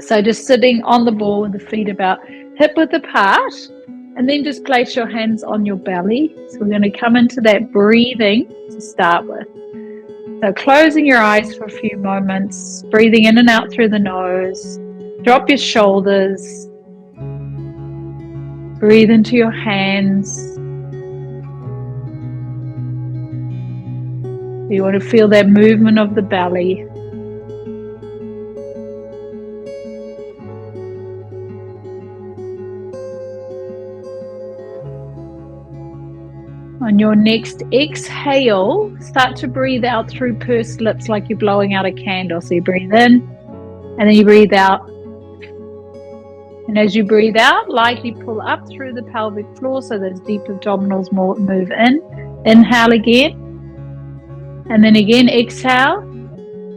So just sitting on the ball with the feet about hip-width apart, and then just place your hands on your belly. So we're going to come into that breathing to start with. So closing your eyes for a few moments, breathing in and out through the nose. Drop your shoulders. Breathe into your hands. You want to feel that movement of the belly. On your next exhale, start to breathe out through pursed lips like you're blowing out a candle. So you breathe in and then you breathe out. And as you breathe out, lightly pull up through the pelvic floor so those deep abdominals move in. Inhale again. And then again, exhale.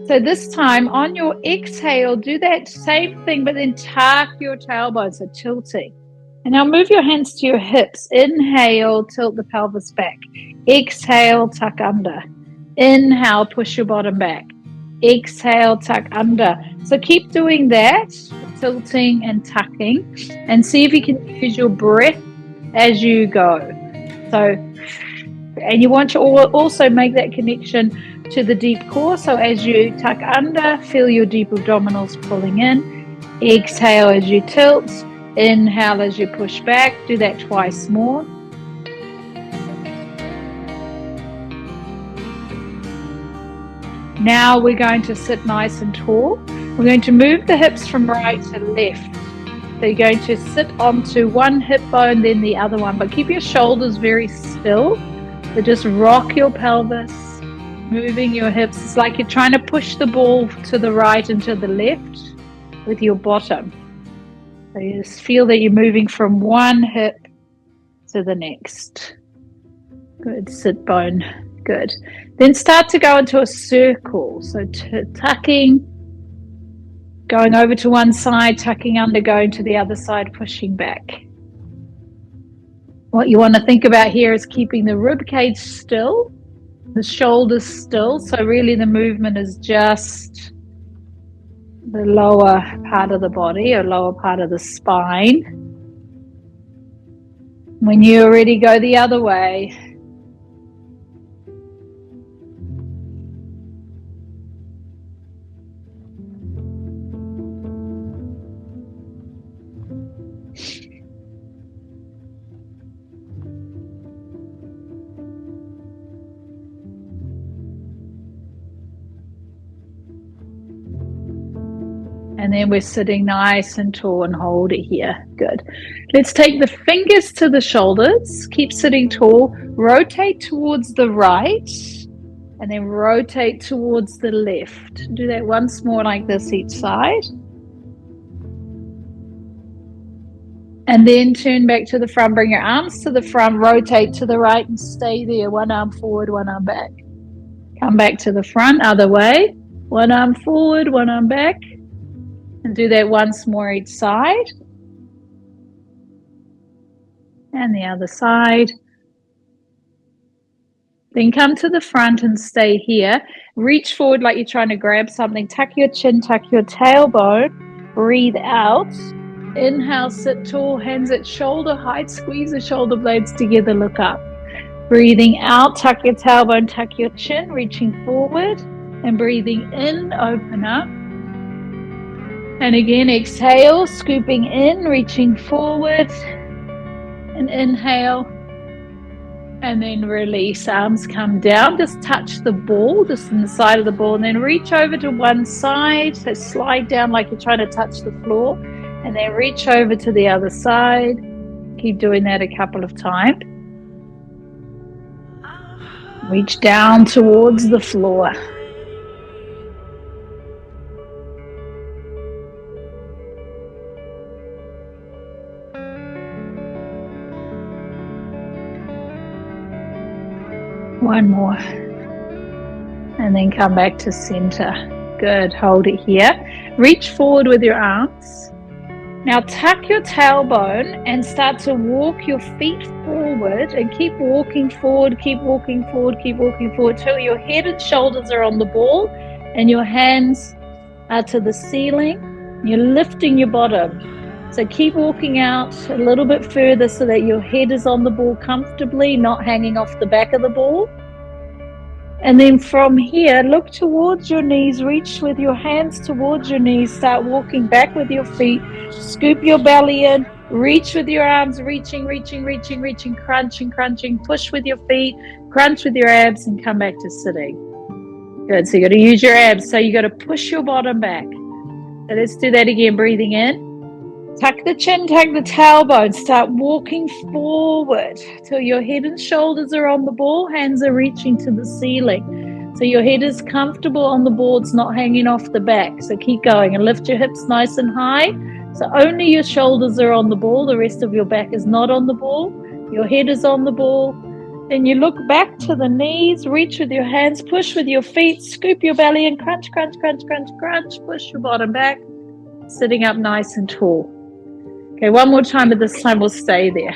So this time on your exhale, do that same thing, but then tuck your tailbone, so tilting. And now move your hands to your hips. Inhale, tilt the pelvis back. Exhale, tuck under. Inhale, push your bottom back. Exhale, tuck under. So keep doing that, tilting and tucking, and see if you can use your breath as you go. And you want to also make that connection to the deep core. So as you tuck under, feel your deep abdominals pulling in. Exhale as you tilt. Inhale as you push back. Do that twice more. Now we're going to sit nice and tall. We're going to move the hips from right to left. So you're going to sit onto one hip bone, then the other one, but keep your shoulders very still. So just rock your pelvis, moving your hips. It's like you're trying to push the ball to the right and to the left with your bottom. So you just feel that you're moving from one hip to the next. Good, sit bone, good. Then start to go into a circle. So tucking, going over to one side, tucking under, going to the other side, pushing back. What you want to think about here is keeping the rib cage still, the shoulders still. So really the movement is just the lower part of the body or lower part of the spine. When you're ready, go the other way. And then we're sitting nice and tall and hold it here. Good. Let's take the fingers to the shoulders. Keep sitting tall. Rotate towards the right. And then rotate towards the left. Do that once more like this each side. And then turn back to the front. Bring your arms to the front. Rotate to the right and stay there. One arm forward, one arm back. Come back to the front. Other way. One arm forward, one arm back. And do that once more each side. And the other side. Then come to the front and stay here. Reach forward like you're trying to grab something. Tuck your chin, tuck your tailbone. Breathe out. Inhale, sit tall, hands at shoulder height. Squeeze the shoulder blades together, look up. Breathing out, tuck your tailbone, tuck your chin, reaching forward. And breathing in, open up. And again, exhale, scooping in, reaching forward. And inhale. And then release. Arms come down. Just touch the ball, just in the side of the ball. And then reach over to one side. So slide down like you're trying to touch the floor. And then reach over to the other side. Keep doing that a couple of times. Reach down towards the floor. One more. And then come back to center. Good. Hold it here. Reach forward with your arms. Now tuck your tailbone and start to walk your feet forward and keep walking forward, keep walking forward, keep walking forward till your head and shoulders are on the ball and your hands are to the ceiling. You're lifting your bottom. So keep walking out a little bit further so that your head is on the ball comfortably, not hanging off the back of the ball. And then from here, look towards your knees, reach with your hands towards your knees, start walking back with your feet, scoop your belly in, reach with your arms, reaching, crunching, push with your feet, crunch with your abs, and come back to sitting. Good, so you got to use your abs, so you got to push your bottom back. So let's do that again, breathing in. Tuck the chin, tuck the tailbone, start walking forward till your head and shoulders are on the ball, hands are reaching to the ceiling. So your head is comfortable on the ball, it's not hanging off the back. So keep going and lift your hips nice and high. So only your shoulders are on the ball, the rest of your back is not on the ball. Your head is on the ball. Then you look back to the knees, reach with your hands, push with your feet, scoop your belly and crunch, push your bottom back, sitting up nice and tall. Okay, one more time, but this time we'll stay there.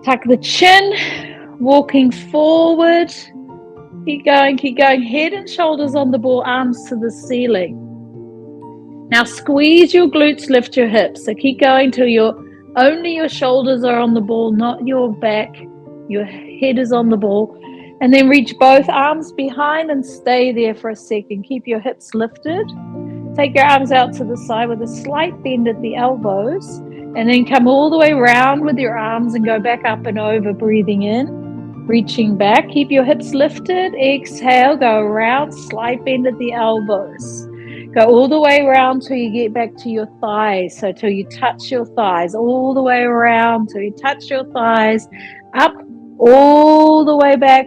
Tuck the chin, walking forward. Keep going, head and shoulders on the ball, arms to the ceiling. Now squeeze your glutes, lift your hips. So keep going till only your shoulders are on the ball, not your back. Your head is on the ball. And then reach both arms behind and stay there for a second. Keep your hips lifted. Take your arms out to the side with a slight bend at the elbows, and then come all the way around with your arms and go back up and over, breathing in, reaching back. Keep your hips lifted. Exhale, go around, slight bend at the elbows. Go all the way around till you get back to your thighs, so till you touch your thighs, all the way around till you touch your thighs, up, all the way back,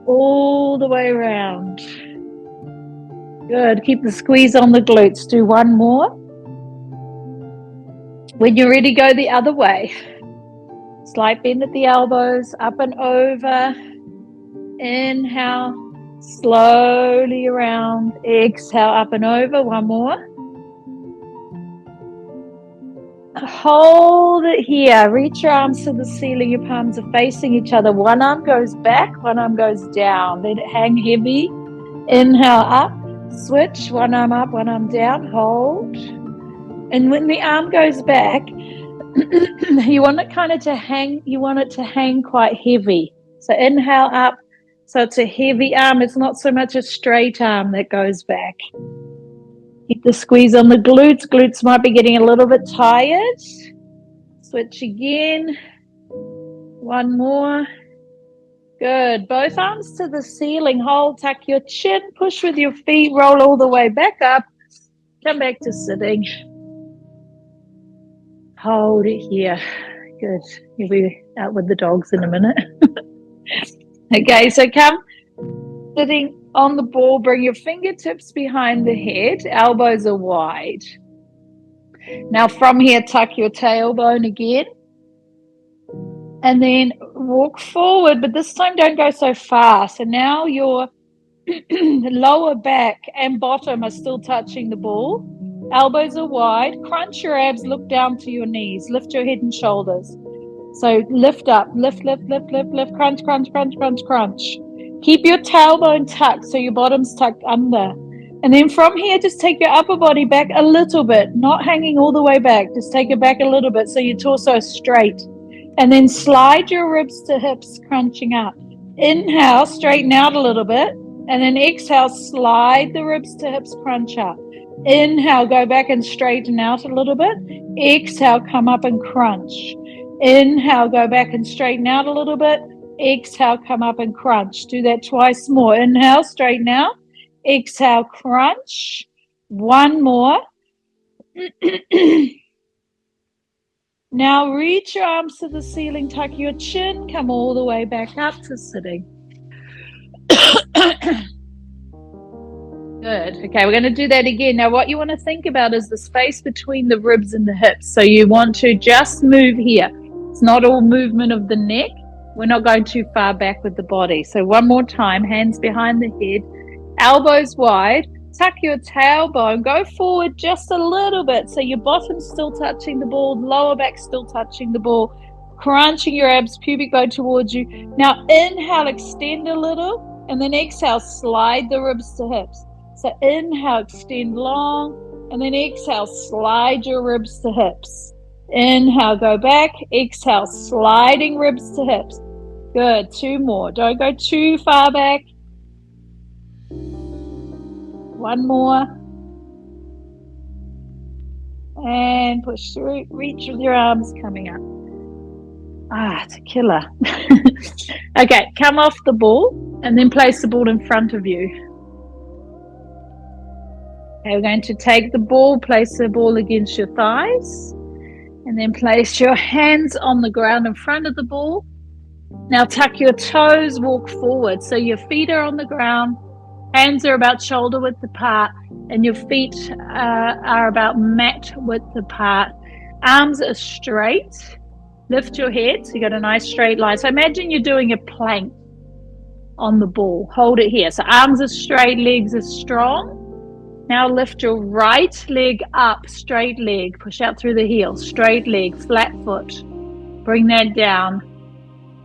all the way around. Good. Keep the squeeze on the glutes. Do one more. When you're ready, go the other way. Slight bend at the elbows, up and over. Inhale, slowly around. Exhale, up and over. One more. Hold it here. Reach your arms to the ceiling. Your palms are facing each other. One arm goes back, one arm goes down. Let it hang heavy. Inhale, up. Switch, one arm up, one arm down, hold. And when the arm goes back, you want it kind of to hang, you want it to hang quite heavy. So inhale up, so it's a heavy arm, it's not so much a straight arm that goes back. Keep the squeeze on the glutes. Glutes might be getting a little bit tired. Switch again. One more. Good. Both arms to the ceiling. Hold, tuck your chin, push with your feet, roll all the way back up. Come back to sitting. Hold it here. Good. You'll be out with the dogs in a minute. Okay, so come sitting on the ball. Bring your fingertips behind the head. Elbows are wide. Now from here, tuck your tailbone again. And then walk forward, but this time don't go so fast. And now your lower back and bottom are still touching the ball. Elbows are wide. Crunch your abs, look down to your knees. Lift your head and shoulders. So lift up, lift, crunch. Keep your tailbone tucked so your bottom's tucked under. And then from here, just take your upper body back a little bit, not hanging all the way back. Just take it back a little bit so your torso is straight. And then slide your ribs to hips, crunching up. Inhale, straighten out a little bit. And then exhale, slide the ribs to hips, crunch up. Inhale, go back and straighten out a little bit. Exhale, come up and crunch. Inhale, go back and straighten out a little bit. Exhale, come up and crunch. Do that twice more. Inhale, straighten out. Exhale, crunch. One more. Now reach your arms to the ceiling, tuck your chin, come all the way back up to sitting. Good. Okay, we're going to do that again. Now what you want to think about is the space between the ribs and the hips. So you want to just move here. It's not all movement of the neck. We're not going too far back with the body. So one more time, hands behind the head, elbows wide. Tuck your tailbone, go forward just a little bit so your bottom's still touching the ball, lower back still touching the ball, crunching your abs, pubic bone towards you. Now inhale, extend a little, and then exhale, slide the ribs to hips. So inhale, extend long, And then exhale, slide your ribs to hips. Inhale, go back. Exhale, sliding ribs to hips. Good. 2 more. Don't go too far back. 1 more. And push through. Reach with your arms coming up. It's a killer. Okay, come off the ball and then place the ball in front of you. Okay, we're going to take the ball, place the ball against your thighs, and then place your hands on the ground in front of the ball. Now tuck your toes, walk forward. So your feet are on the ground, hands are about shoulder width apart, and your feet are about mat width apart. Arms are straight. Lift your head so you got a nice straight line. So imagine you're doing a plank on the ball. Hold it here. So arms are straight, legs are strong. Now lift your right leg up, straight leg. Push out through the heel, straight leg, flat foot. Bring that down.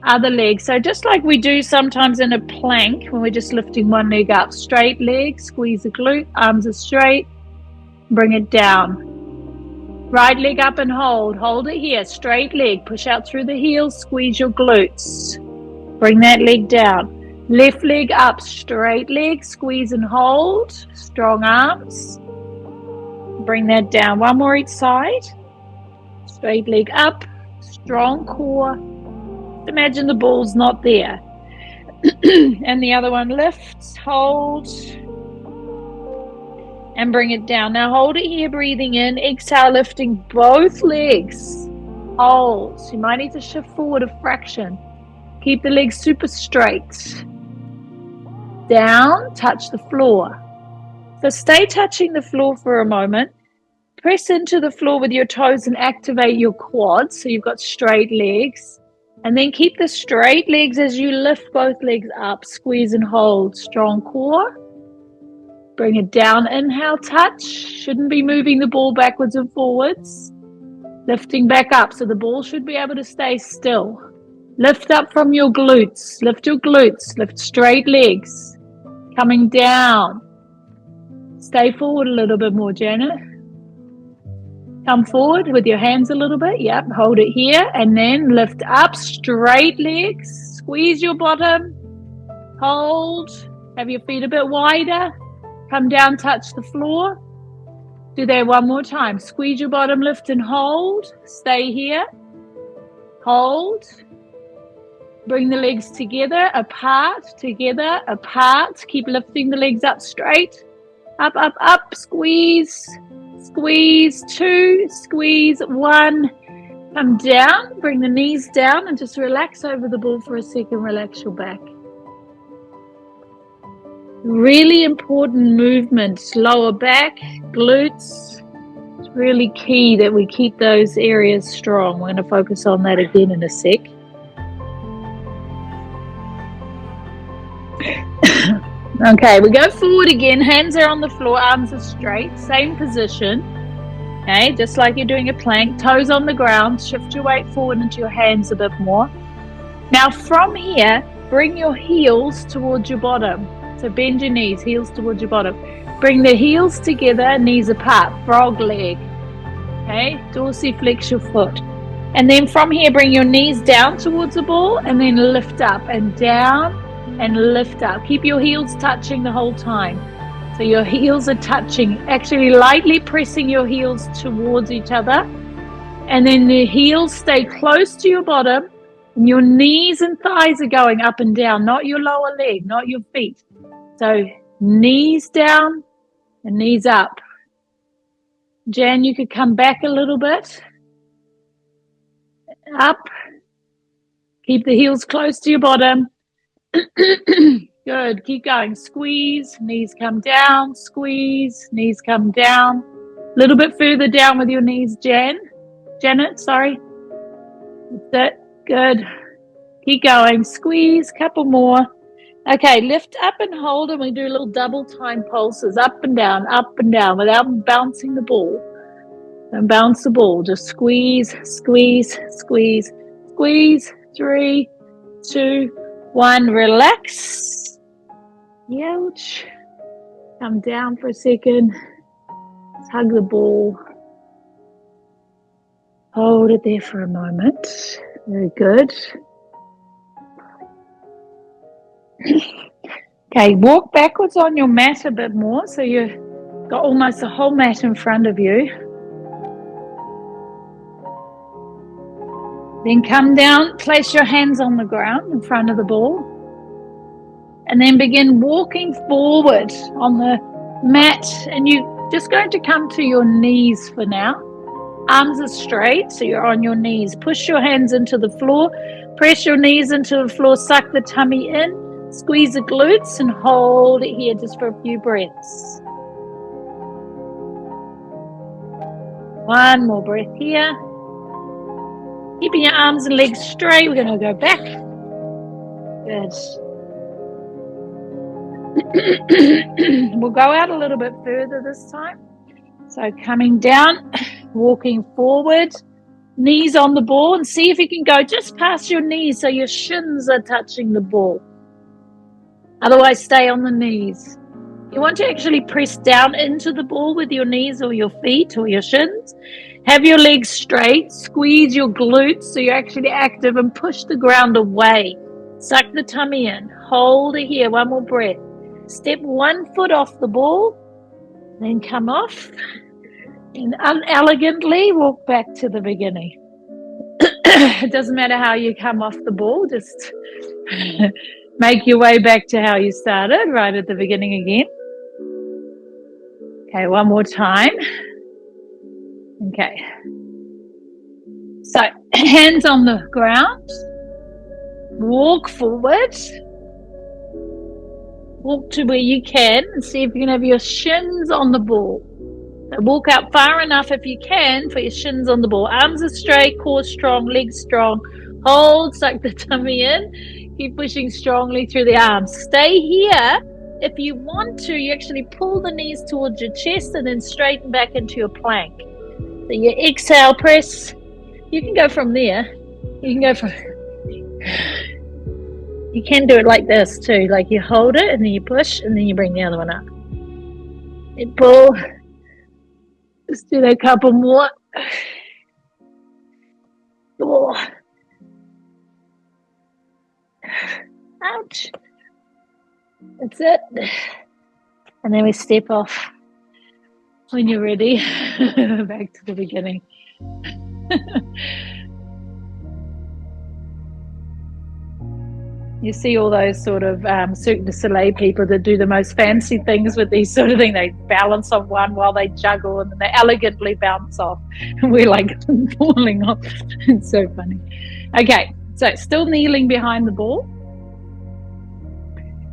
Other leg. So just like we do sometimes in a plank when we're just lifting one leg up. Straight leg, squeeze the glute, arms are straight. Bring it down. Right leg up and hold. Hold it here. Straight leg. Push out through the heels. Squeeze your glutes. Bring that leg down. Left leg up. Straight leg. Squeeze and hold. Strong arms. Bring that down. 1 more each side. Straight leg up. Strong core. Imagine the ball's not there. And the other one lifts. Hold. And bring it down. Now hold it here, breathing in. Exhale, lifting both legs. Hold. So you might need to shift forward a fraction. Keep the legs super straight. Down, touch the floor. So stay touching the floor for a moment. Press into the floor with your toes and activate your quads. So you've got straight legs. And then keep the straight legs as you lift both legs up. Squeeze and hold. Strong core. Bring it down. Inhale, touch. Shouldn't be moving the ball backwards and forwards. Lifting back up. So the ball should be able to stay still. Lift up from your glutes. Lift your glutes. Lift straight legs. Coming down. Stay forward a little bit more, Janet. Come forward with your hands a little bit. Yep, hold it here. And then lift up. Straight legs. Squeeze your bottom. Hold. Have your feet a bit wider. Come down, touch the floor. Do that 1 more time. Squeeze your bottom, lift and hold. Stay here. Hold. Bring the legs together, apart, together, apart. Keep lifting the legs up straight. Up, up, up. Squeeze. Squeeze. 2. Squeeze. 1. Come down. Bring the knees down and just relax over the ball for a second. Relax your back. Really important movement, lower back, glutes. It's really key that we keep those areas strong. We're going to focus on that again in a sec. Okay, we go forward again. Hands are on the floor, arms are straight. Same position. Okay, just like you're doing a plank. Toes on the ground. Shift your weight forward into your hands a bit more. Now from here, bring your heels towards your bottom. So bend your knees, heels towards your bottom. Bring the heels together, knees apart, frog leg. Okay, dorsiflex your foot. And then from here, bring your knees down towards the ball and then lift up and down and lift up. Keep your heels touching the whole time. So your heels are touching, actually lightly pressing your heels towards each other. And then the heels stay close to your bottom. And your knees and thighs are going up and down, not your lower leg, not your feet. So knees down and knees up. Jan, you could come back a little bit. Up. Keep the heels close to your bottom. Good. Keep going. Squeeze. Knees come down. Squeeze. Knees come down. A little bit further down with your knees, Janet, sorry. That's it. Good. Keep going. Squeeze. Couple more. Okay, lift up and hold, and we do little double time pulses, up and down, without bouncing the ball. Don't bounce the ball, just squeeze, squeeze, squeeze, squeeze. 3, 2, 1, relax. Ouch. Come down for a second. hug the ball. Hold it there for a moment. Very good. Okay, walk backwards on your mat a bit more so you've got almost the whole mat in front of you. Then come down, place your hands on the ground in front of the ball. And then begin walking forward on the mat. And you're just going to come to your knees for now. Arms are straight, so you're on your knees. Push your hands into the floor. Press your knees into the floor. Suck the tummy in. Squeeze the glutes and hold it here just for a few breaths. One more breath here. Keeping your arms and legs straight. We're going to go back. Good. We'll go out a little bit further this time. So coming down, walking forward, knees on the ball, and see if you can go just past your knees so your shins are touching the ball. Otherwise, stay on the knees. You want to actually press down into the ball with your knees or your feet or your shins. Have your legs straight, squeeze your glutes so you're actually active, and push the ground away. Suck the tummy in, hold it here, one more breath. Step 1 foot off the ball, then come off, and unelegantly walk back to the beginning. It doesn't matter how you come off the ball, just make your way back to how you started, right at the beginning again. Okay, one more time. Okay. So, hands on the ground. Walk forward. Walk to where you can and see if you can have your shins on the ball. So walk out far enough if you can for your shins on the ball. Arms are straight, core strong, legs strong. Hold, suck the tummy in. Keep pushing strongly through the arms. Stay here. If you want to, you actually pull the knees towards your chest and then straighten back into your plank. So you exhale, press. You can go from there. You can go from... You can do it like this too. Like you hold it and then you push and then you bring the other one up. And pull. Just do that a couple more. Oh. Ouch. That's it. And then we step off when you're ready. Back to the beginning. You see all those sort of Cirque du Soleil people that do the most fancy things with these sort of things. They balance on one while they juggle and then they elegantly bounce off. And we're like falling off. It's so funny. Okay, so still kneeling behind the ball.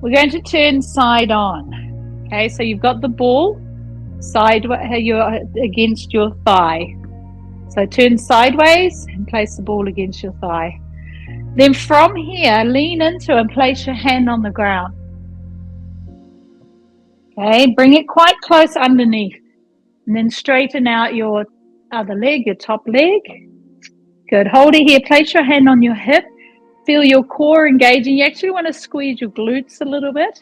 We're going to turn side on. Okay, so you've got the ball sideways, you're against your thigh. So turn sideways and place the ball against your thigh. Then from here, lean into and place your hand on the ground. Okay, bring it quite close underneath. And then straighten out your other leg, your top leg. Good. Hold it here. Place your hand on your hip. Feel your core engaging. You actually want to squeeze your glutes a little bit.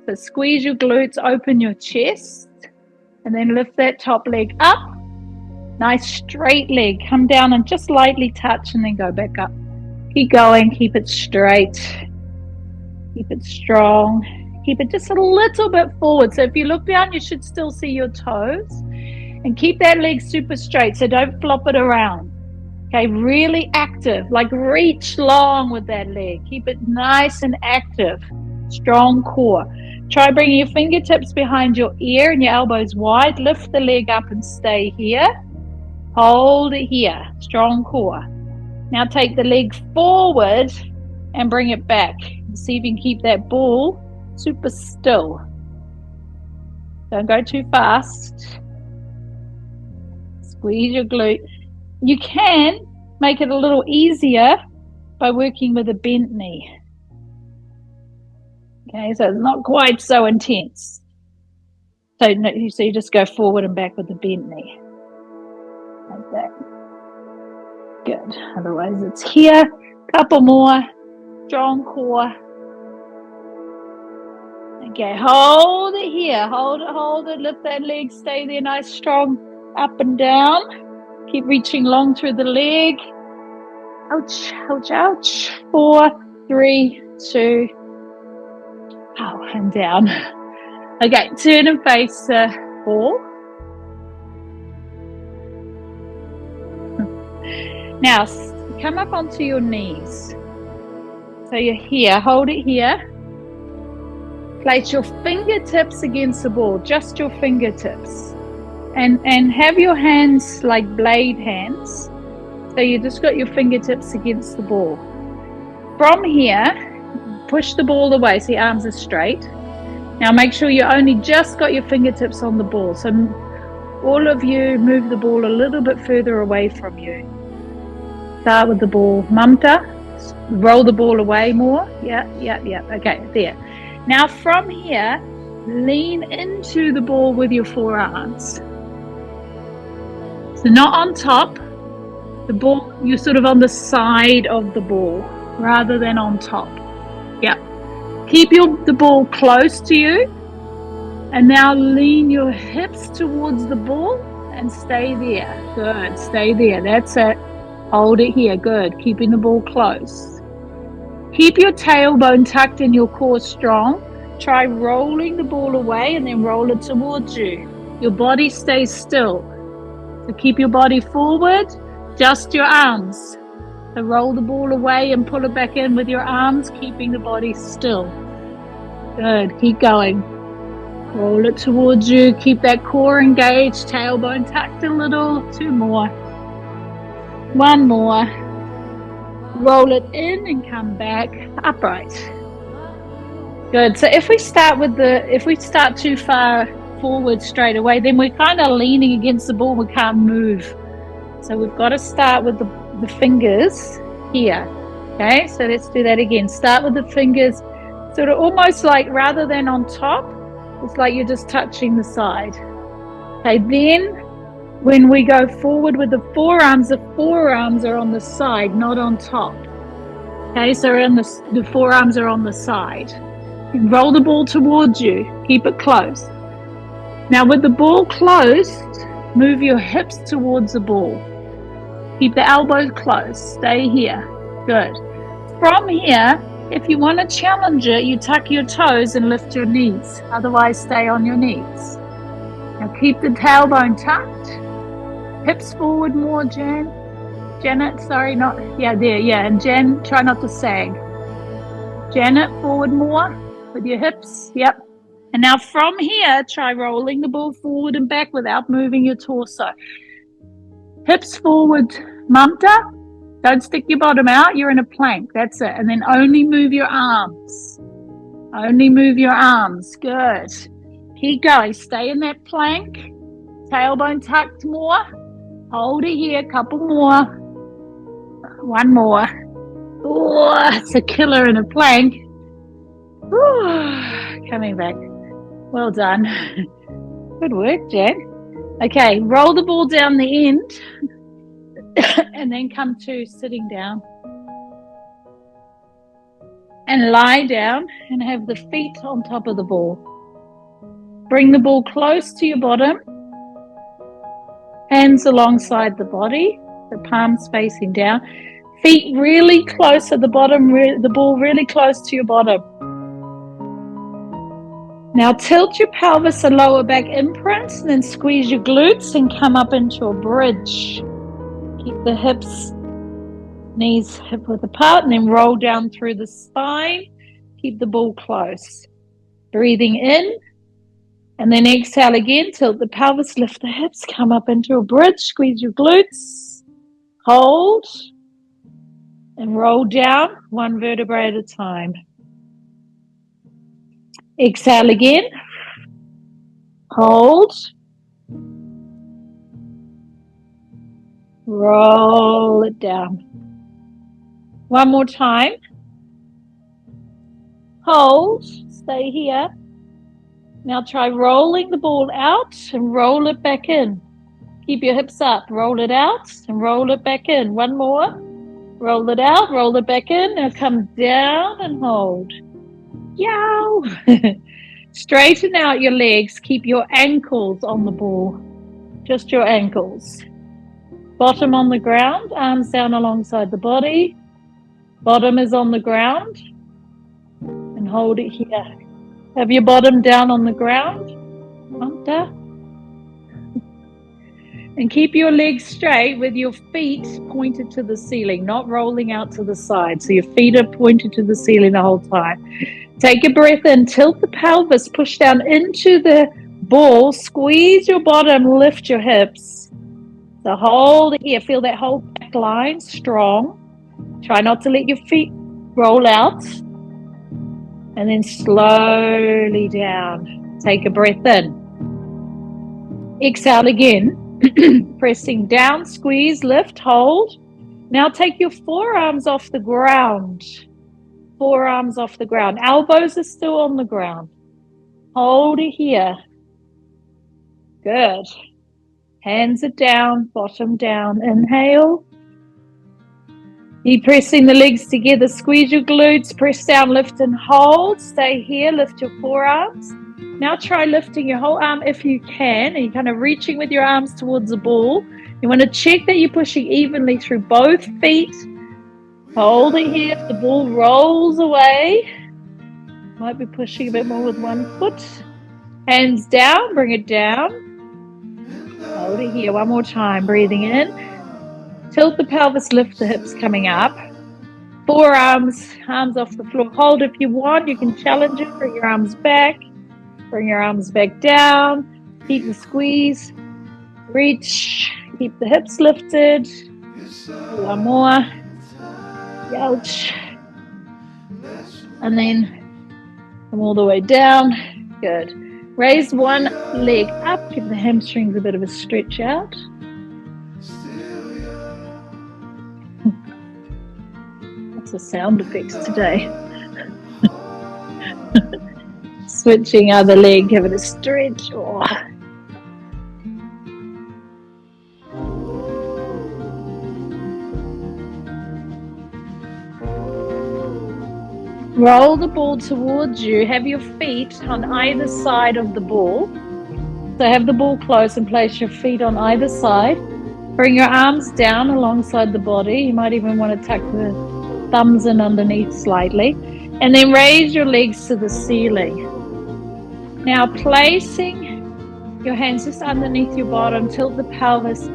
So squeeze your glutes, open your chest. And then lift that top leg up. Nice straight leg. Come down and just lightly touch and then go back up. Keep going, keep it straight, keep it strong, keep it just a little bit forward. So if you look down, you should still see your toes. And keep that leg super straight, so don't flop it around. Okay, really active, like reach long with that leg. Keep it nice and active, strong core. Try bringing your fingertips behind your ear and your elbows wide. Lift the leg up and stay here. Hold it here, strong core. Now take the leg forward and bring it back. See if you can keep that ball super still. Don't go too fast. Squeeze your glute. You can make it a little easier by working with a bent knee. Okay, so it's not quite so intense. So you just go forward and back with the bent knee. Like that. Good. Otherwise it's here. Couple more. Strong core. Okay, hold it here. Hold it. Lift that leg. Stay there nice, strong, up and down. Keep reaching long through the leg. Ouch, ouch, ouch. 4, 3, 2. Oh, and down. Okay, turn and face ball. Now, come up onto your knees. So you're here. Hold it here. Place your fingertips against the ball, just your fingertips. And have your hands like blade hands. So you just got your fingertips against the ball. From here, push the ball away so your arms are straight. Now make sure you only just got your fingertips on the ball. So all of you move the ball a little bit further away from you. Start with the ball. Mamta. Roll the ball away more. Yeah. Okay, there. Now from here, lean into the ball with your forearms. So not on top. The ball, you're sort of on the side of the ball rather than on top. Yeah. Keep the ball close to you. And now lean your hips towards the ball and stay there. Good. Stay there. That's it. Hold it here. Good. Keeping the ball close. Keep your tailbone tucked and your core strong. Try rolling the ball away and then roll it towards you. Your body stays still. So keep your body forward. Just your arms. So roll the ball away and pull it back in with your arms, keeping the body still. Good. Keep going. Roll it towards you. Keep that core engaged. Tailbone tucked a little. 2 more. 1 more. Roll it in and come back upright. Good. So if we start too far forward straight away, then we're kind of leaning against the ball. We can't move. So we've got to start with the fingers here. Okay, so let's do that again. Start with the fingers, sort of almost like rather than on top, it's like you're just touching the side. Okay, then when we go forward with the forearms are on the side, not on top. Okay, so the forearms are on the side. And roll the ball towards you. Keep it close. Now with the ball closed, move your hips towards the ball. Keep the elbows close. Stay here. Good. From here, if you want to challenge it, you tuck your toes and lift your knees. Otherwise, stay on your knees. Now keep the tailbone tucked. Hips forward more, Janet, sorry, not, yeah, there, yeah. And Jen, try not to sag. Janet, forward more with your hips. Yep. And now from here, try rolling the ball forward and back without moving your torso. Hips forward, Mamta. Don't stick your bottom out. You're in a plank. That's it. And then only move your arms. Only move your arms. Good. Keep going. Stay in that plank. Tailbone tucked more. Hold it here. Couple more. 1 more. Oh, it's a killer in a plank. Ooh, coming back. Well done. Good work, Jen. Okay, roll the ball down the end and then come to sitting down. And lie down and have the feet on top of the ball. Bring the ball close to your bottom. Hands alongside the body, the palms facing down. Feet really close at the bottom, the ball really close to your bottom. Now tilt your pelvis and lower back imprints and then squeeze your glutes and come up into a bridge. Keep the hips, knees hip width apart and then roll down through the spine. Keep the ball close. Breathing in and then exhale again. Tilt the pelvis, lift the hips, come up into a bridge. Squeeze your glutes. Hold and roll down 1 vertebrae at a time. Exhale again. Hold. Roll it down. 1 more time. Hold. Stay here. Now try rolling the ball out and roll it back in. Keep your hips up. Roll it out and roll it back in. 1 more. Roll it out. Roll it back in. Now come down and hold. Yow! Straighten out your legs. Keep your ankles on the ball. Just your ankles. Bottom on the ground, arms down alongside the body. Bottom is on the ground. And hold it here. Have your bottom down on the ground. Under. And keep your legs straight with your feet pointed to the ceiling, not rolling out to the side. So your feet are pointed to the ceiling the whole time. Take a breath in, tilt the pelvis, push down into the ball, squeeze your bottom, lift your hips. So hold it here, feel that whole back line strong. Try not to let your feet roll out. And then slowly down. Take a breath in. Exhale again. Pressing down, squeeze, lift, hold. Now take your forearms off the ground. Forearms off the ground. Elbows are still on the ground. Hold it here. Good. Hands are down, bottom down. Inhale. Keep pressing the legs together. Squeeze your glutes. Press down, lift and hold. Stay here. Lift your forearms. Now try lifting your whole arm if you can. And you're kind of reaching with your arms towards the ball. You want to check that you're pushing evenly through both feet. Hold it here. If the ball rolls away, might be pushing a bit more with one foot. Hands down. Bring it down. Hold it here. One more time. Breathing in. Tilt the pelvis. Lift the hips coming up. Forearms, arms off the floor. Hold if you want. You can challenge it. Bring your arms back. Bring your arms back down. Keep the squeeze. Reach. Keep the hips lifted. One more. Ouch. And then come all the way down. Good. Raise one leg up. Give the hamstrings a bit of a stretch out. That's the sound effects today. Switching other leg, give it a stretch. Oh. Roll the ball towards you. Have your feet on either side of the ball. So have the ball close and place your feet on either side. Bring your arms down alongside the body. You might even want to tuck the thumbs in underneath slightly. And then raise your legs to the ceiling. Now placing your hands just underneath your bottom, tilt the pelvis.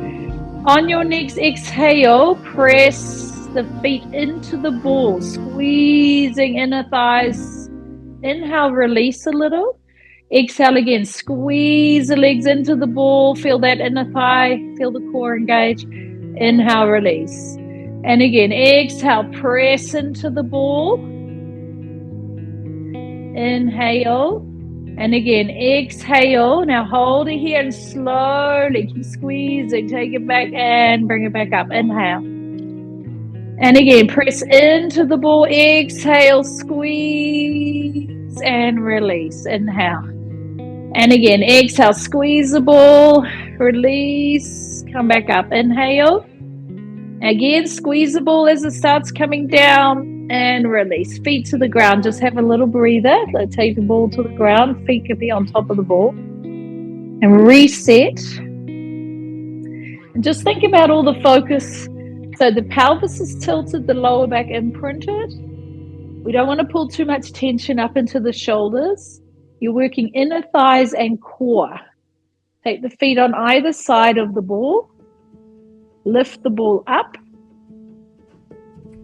On your next exhale, press the feet into the ball, squeezing inner thighs. Inhale, release a little. Exhale again, squeeze the legs into the ball, feel that inner thigh, feel the core engage. Inhale, release. And again, exhale, press into the ball. Inhale. And again, exhale. Now hold it here and slowly keep squeezing. Take it back and bring it back up. Inhale. And again, press into the ball. Exhale, squeeze and release. Inhale. And again, exhale, squeeze the ball. Release. Come back up. Inhale. Again, squeeze the ball as it starts coming down. And release. Feet to the ground. Just have a little breather. So take the ball to the ground. Feet can be on top of the ball. And reset. And just think about all the focus. So the pelvis is tilted, the lower back imprinted. We don't want to pull too much tension up into the shoulders. You're working inner thighs and core. Take the feet on either side of the ball. Lift the ball up.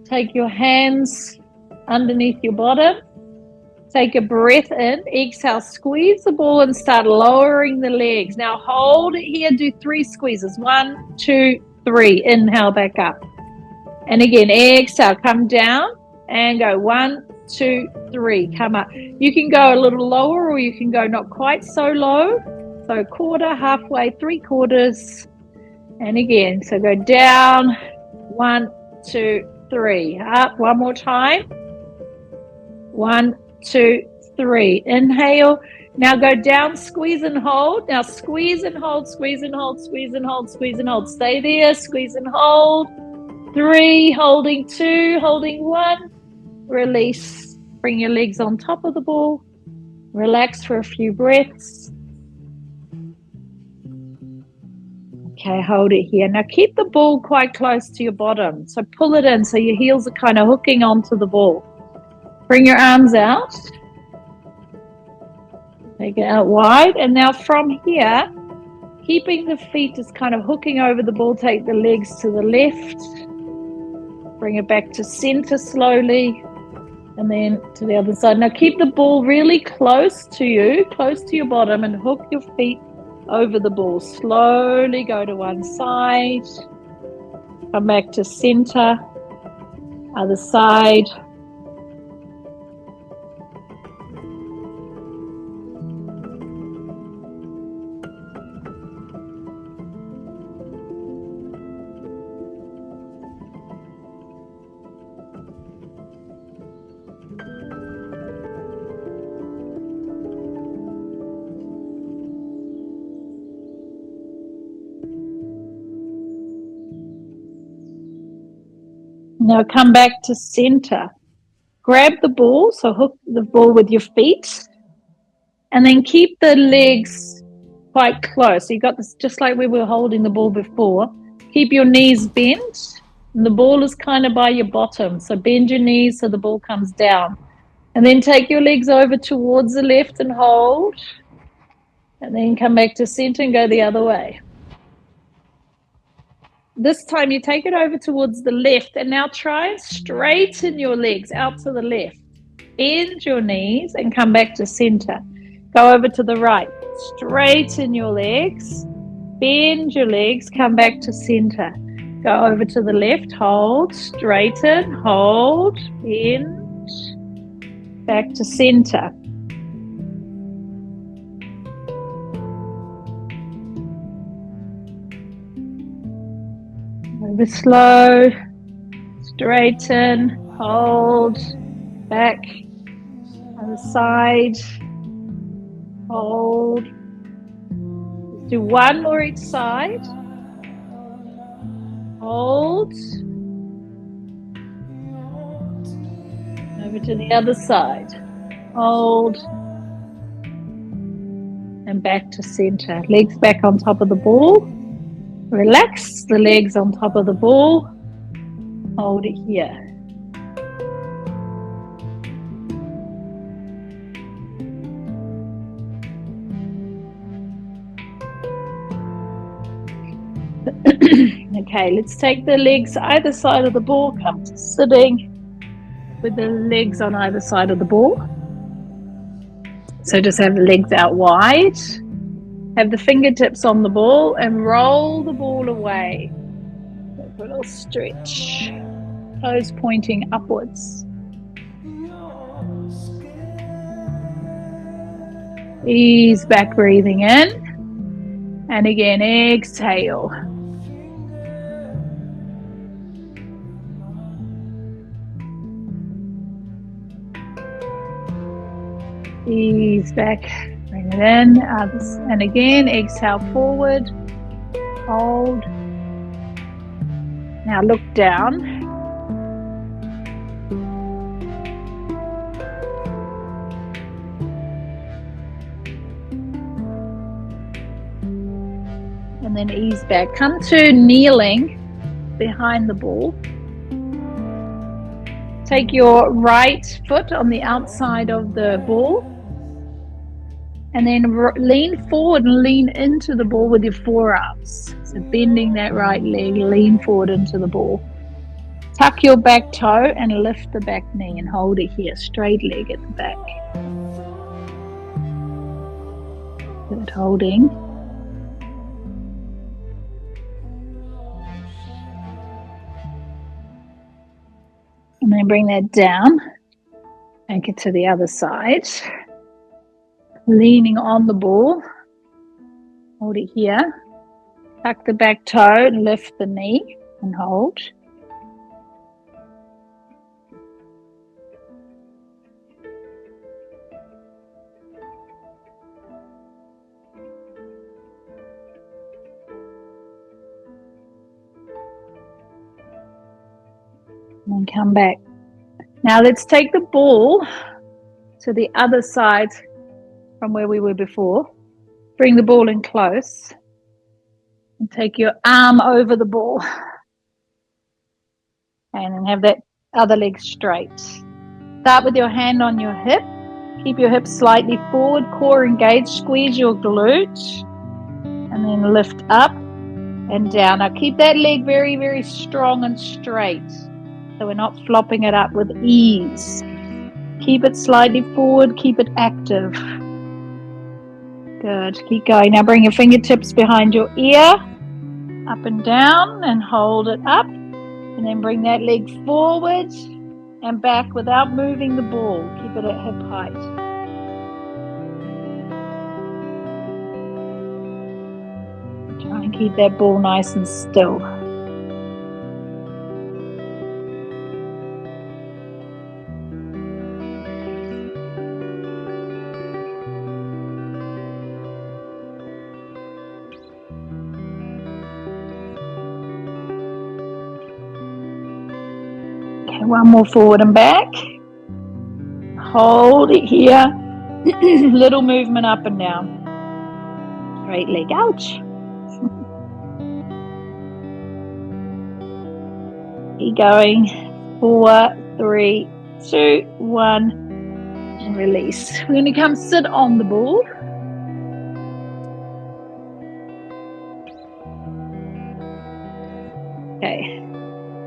Take your hands underneath your bottom. Take a breath in. Exhale, squeeze the ball and start lowering the legs. Now hold it here. Do 3 squeezes. 1, 2, 3. Inhale, back up. And again, exhale, come down and go 1, 2, 3. Come up. You can go a little lower or you can go not quite so low. So quarter, halfway, 3/4. And again, so go down. 1, 2, 3. Up one more time. 1, 2, 3. Inhale. Now go down, squeeze and hold. Now squeeze and hold, squeeze and hold, squeeze and hold, squeeze and hold. Stay there, squeeze and hold. 3, holding 2, holding 1. Release. Bring your legs on top of the ball. Relax for a few breaths. Okay, hold it here. Now keep the ball quite close to your bottom. So pull it in so your heels are kind of hooking onto the ball. Bring your arms out. Take it out wide. And now from here, keeping the feet is kind of hooking over the ball, take the legs to the left. Bring it back to center slowly. And then to the other side. Now keep the ball really close to you, close to your bottom, and hook your feet over the ball. Slowly go to one side. Come back to center. Other side. Now come back to center. Grab the ball, so hook the ball with your feet, and then keep the legs quite close. So you got this just like we were holding the ball before. Keep your knees bent, and the ball is kind of by your bottom. So bend your knees so the ball comes down. And then take your legs over towards the left and hold. And then come back to center and go the other way. This time you take it over towards the left, and now try and straighten your legs out to the left. Bend your knees and come back to center. Go over to the right. Straighten your legs. Bend your legs. Come back to center. Go over to the left. Hold. Straighten. Hold. Bend. Back to center. Over slow. Straighten. Hold. Back. Other side. Hold. Let's do one more each side. Hold. Over to the other side. Hold. And back to center. Legs back on top of the ball. Relax the legs on top of the ball. Hold it here. Okay, let's take the legs either side of the ball. Come to sitting with the legs on either side of the ball. So just have the legs out wide. Have the fingertips on the ball and roll the ball away. Go for a little stretch. Toes pointing upwards. Ease back, breathing in. And again, exhale. Ease back, bring it in, and again, exhale forward, hold. Now look down. And then ease back. Come to kneeling behind the ball. Take your right foot on the outside of the ball. And then lean forward and lean into the ball with your forearms. So bending that right leg, lean forward into the ball. Tuck your back toe and lift the back knee and hold it here. Straight leg at the back. Good, holding. And then bring that down. Take it to the other side. Leaning on the ball. Hold it here. Tuck the back toe and lift the knee and hold. And then come back. Now let's take the ball to the other side from where we were before. Bring the ball in close and take your arm over the ball. And then have that other leg straight. Start with your hand on your hip. Keep your hips slightly forward, core engaged, squeeze your glute, and then lift up and down. Now keep that leg very, very strong and straight, so we're not flopping it up with ease. Keep it slightly forward, keep it active. Good, keep going. Now bring your fingertips behind your ear, up and down, and hold it up. And then bring that leg forward and back without moving the ball. Keep it at hip height. Try and keep that ball nice and still. One more forward and back. Hold it here. Little movement up and down. Straight leg out. Keep going. 4, 3, 2, 1. And release. We're going to come sit on the ball. Okay.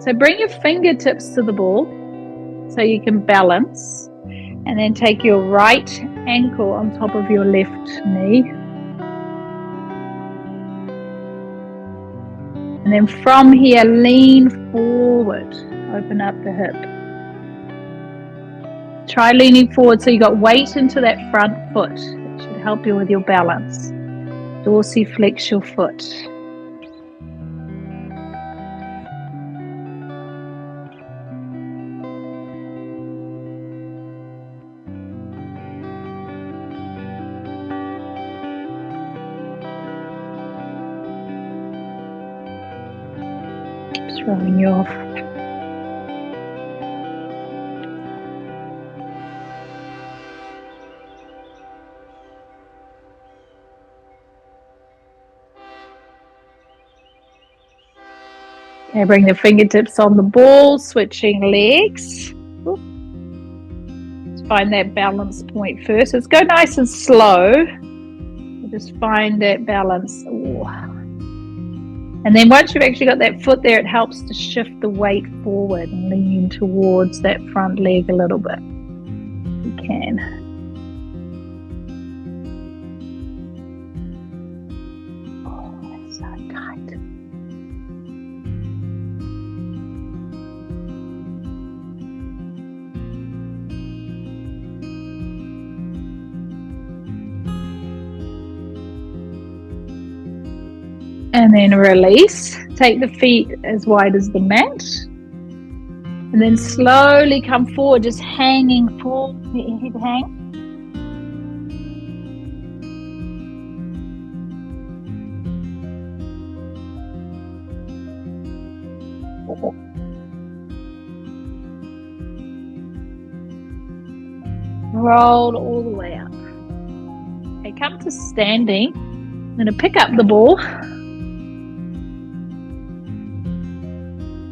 So bring your fingertips to the ball so you can balance, and then take your right ankle on top of your left knee. And then from here, lean forward, open up the hip. Try leaning forward so you got weight into that front foot. It should help you with your balance. Dorsiflex your foot. Throwing you off. Okay, bring the fingertips on the ball, switching legs. Let's find that balance point first. Let's go nice and slow. Just find that balance. Ooh. And then once you've actually got that foot there, it helps to shift the weight forward and lean towards that front leg a little bit. You can. Oh, that's so tight. And then release. Take the feet as wide as the mat. And then slowly come forward, just hanging forward. Head hang. Roll all the way up. Okay, come to standing. I'm going to pick up the ball.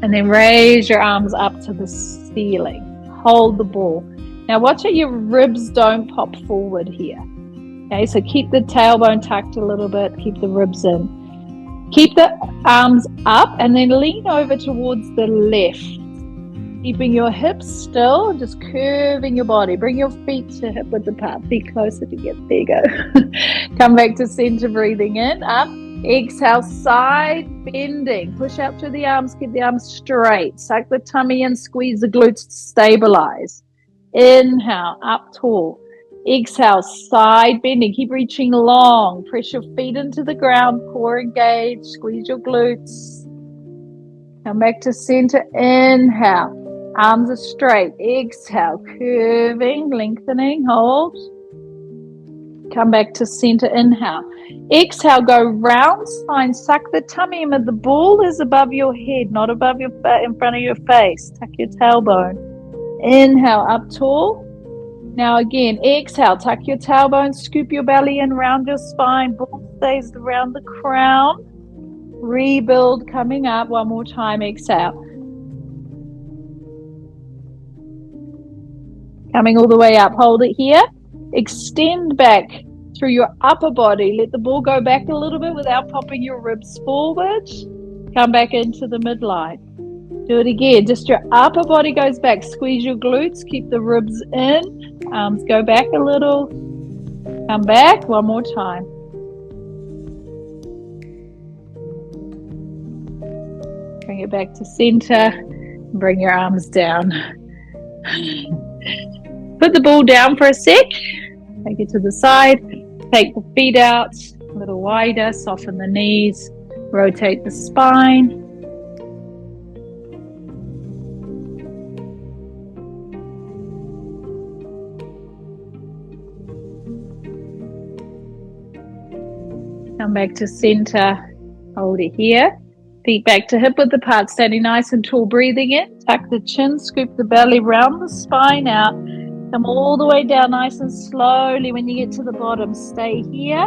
And then raise your arms up to the ceiling. Hold the ball. Now watch that your ribs don't pop forward here. Okay, so keep the tailbone tucked a little bit. Keep the ribs in. Keep the arms up and then lean over towards the left. Keeping your hips still, just curving your body. Bring your feet to hip width apart. Feet closer together. There you go. Come back to center, breathing in, up. Exhale, side bending. Push out through the arms, keep the arms straight. Suck the tummy in, squeeze the glutes to stabilize. Inhale, up tall. Exhale, side bending. Keep reaching long. Press your feet into the ground, core engaged. Squeeze your glutes. Come back to center. Inhale. Arms are straight. Exhale, curving, lengthening. Hold. Come back to center. Inhale. Exhale, go round spine. Suck the tummy in. The ball is above your head, not above in front of your face. Tuck your tailbone. Inhale, up tall. Now again, exhale, tuck your tailbone, scoop your belly in, round your spine, ball stays around the crown. Rebuild coming up. One more time, exhale. Coming all the way up, hold it here. Extend back through your upper body. Let the ball go back a little bit without popping your ribs forward. Come back into the midline. Do it again. Just your upper body goes back. Squeeze your glutes. Keep the ribs in. Arms go back a little. Come back. One more time. Bring it back to center. Bring your arms down. Put the ball down for a sec. Take it to the side. Take the feet out a little wider. Soften the knees. Rotate the spine. Come back to center. Hold it here. Feet back to hip width apart, standing nice and tall. Breathing in. Tuck the chin. Scoop the belly. Round the spine out. Come all the way down nice and slowly. When you get to the bottom, stay here.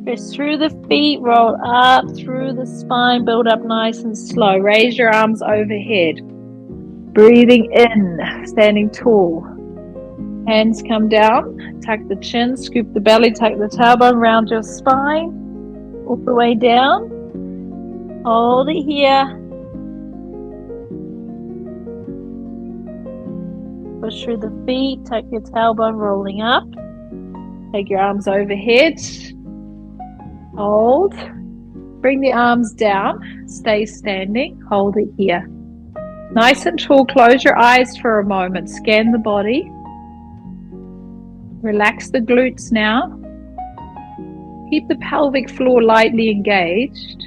Press through the feet. Roll up through the spine. Build up nice and slow. Raise your arms overhead. Breathing in. Standing tall. Hands come down. Tuck the chin, scoop the belly, tuck the tailbone, round your spine, all the way down. Hold it here. Push through the feet, tuck your tailbone, rolling up. Take your arms overhead. Hold. Bring the arms down. Stay standing. Hold it here. Nice and tall. Close your eyes for a moment. Scan the body. Relax the glutes now. Keep the pelvic floor lightly engaged.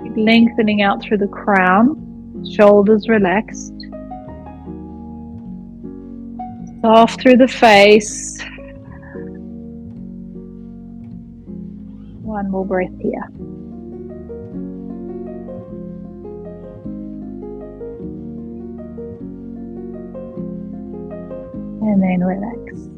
Keep lengthening out through the crown. Shoulders relaxed. Soft through the face. One more breath here. And then relax.